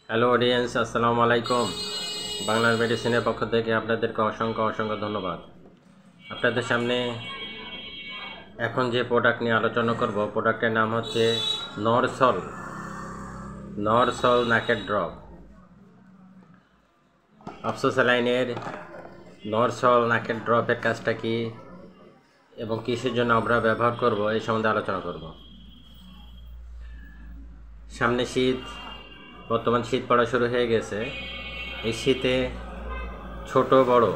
Hello audience, আসসালামু আলাইকুম। বাংলার মেডিসিনের পক্ষ থেকে আপনাদেরকে অসংখ্য অসংখ্য ধন্যবাদ। আপনাদের সামনে এখন যে প্রোডাক্ট নিয়ে আলোচনা করব, প্রোডাক্টের নাম হচ্ছে নরসল নাকের ড্রপ। অপসোস্যালাইনের নরসল নাকের ড্রপের কাজটা কি এবং কিসের জন্য আমরা ব্যবহার করব এই সম্বন্ধে আলোচনা করব। সামনে শীত, বর্তমান শীত পড়া শুরু হয়ে গেছে। এই শীতে ছোট বড়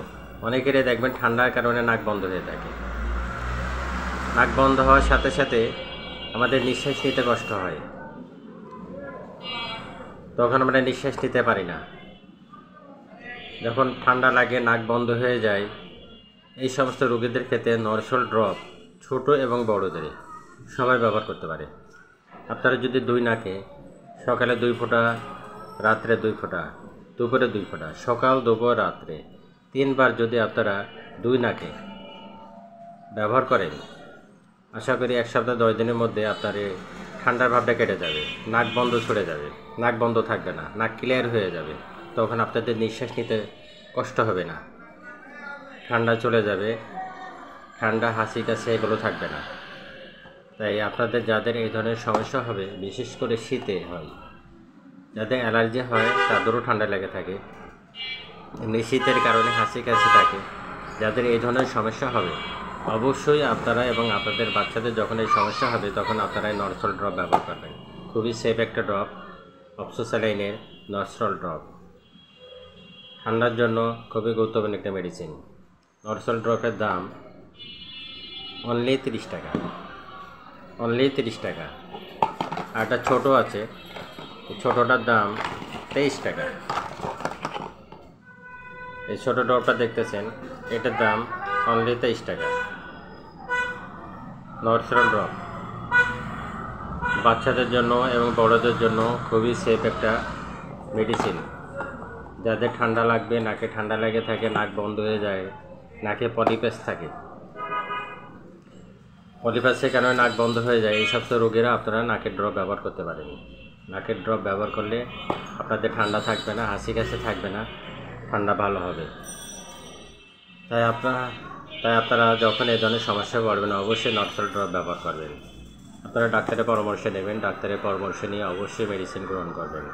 অনেকেরই দেখবেন ঠান্ডার কারণে নাক বন্ধ হয়ে থাকে। নাক বন্ধ হওয়ার সাথে সাথে আমাদের নিঃশ্বাস নিতে কষ্ট হয়, তখন আমরা নিঃশ্বাস নিতে পারি না। যখন ঠান্ডা লাগে, নাক বন্ধ হয়ে যায়, এই সমস্ত রোগীদের ক্ষেত্রে নরসল ড্রপ ছোট এবং বড়দের সবাই ব্যবহার করতে পারে। আপনারা যদি দুই নাকে সকালে 2 ফোঁটা, রাত্রে 2 ফোঁটা, দুপুরে 2 ফোঁটা, সকাল দুপুর রাত্রে 3 বার যদি আপনারা 2 নাকে ব্যবহার করেন, আশা করি 1 সপ্তাহ 10 দিনের মধ্যে আপনার এই ঠান্ডার ভাবটা কেটে যাবে, নাক বন্ধ ছুটে যাবে, নাক বন্ধ থাকবে না, নাক ক্লিয়ার হয়ে যাবে। তখন আপনাদের নিঃশ্বাস নিতে কষ্ট হবে না, ঠান্ডা চলে যাবে, ঠান্ডা হাসি কাশি এগুলো থাকবে না। তাই আপনাদের যাদের এই ধরনের সমস্যা হবে, বিশেষ করে শীতে হয়, যাদের অ্যালার্জি হয় তাদেরও ঠান্ডা লেগে থাকে, এমনি শীতের কারণে হাসি কাশি থাকে, যাদের এই ধরনের সমস্যা হবে অবশ্যই আপনারা এবং আপনাদের বাচ্চাদের যখন এই সমস্যা হবে তখন আপনারা এই নরসল ড্রপ ব্যবহার করবেন। খুবই সেফ একটা ড্রপ, অপসোস্যালাইনের নরসল ড্রপ। ঠান্ডার জন্য খুবই গুরুত্বপূর্ণ একটা মেডিসিন। নরসল ড্রপের দাম অনলি 30 টাকা, অনলি 30 টাকা। আর একটা ছোটো আছে, ছোটোটার দাম 23 টাকা। এই ছোটো ড্রপটা দেখতেছেন, এটার দাম অনলি 23 টাকা। নরসল ড্রপ বাচ্চাদের জন্য এবং বড়দের জন্য খুবই সেফ একটা মেডিসিন। যাদের ঠান্ডা লাগবে, নাকে ঠান্ডা লেগে থাকে, নাক বন্ধ হয়ে যায়, নাকে পলিপাস থাকে, পলিপাসের কারণে নাক বন্ধ হয়ে যায়, এই সমস্ত রোগীরা আপনারা নাকের ড্রপ ব্যবহার করতে পারেন। নাকের ড্রপ ব্যবহার করলে আপনাদের ঠান্ডা থাকবে না, হাসি কাশি থাকবে না, ঠান্ডা ভালো হবে। তাই আপনারা যখন এই ধরনের সমস্যায় পড়বেন অবশ্যই নরসল ড্রপ ব্যবহার করবেন। আপনারা ডাক্তারের পরামর্শ নেবেন, ডাক্তারের পরামর্শ নিয়ে অবশ্যই মেডিসিন গ্রহণ করবেন।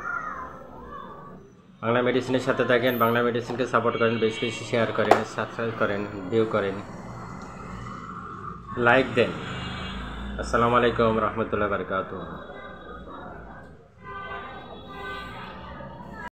বাংলা মেডিসিনের সাথে থাকেন, বাংলা মেডিসিনকে সাপোর্ট করেন, বেশি বেশি শেয়ার করেন, সাবস্ক্রাইব করেন, ভিউ করেন, লাইক দেন। আসসালামু আলাইকুম রহমতুল্লাহি ওয়া বারাকাতুহু।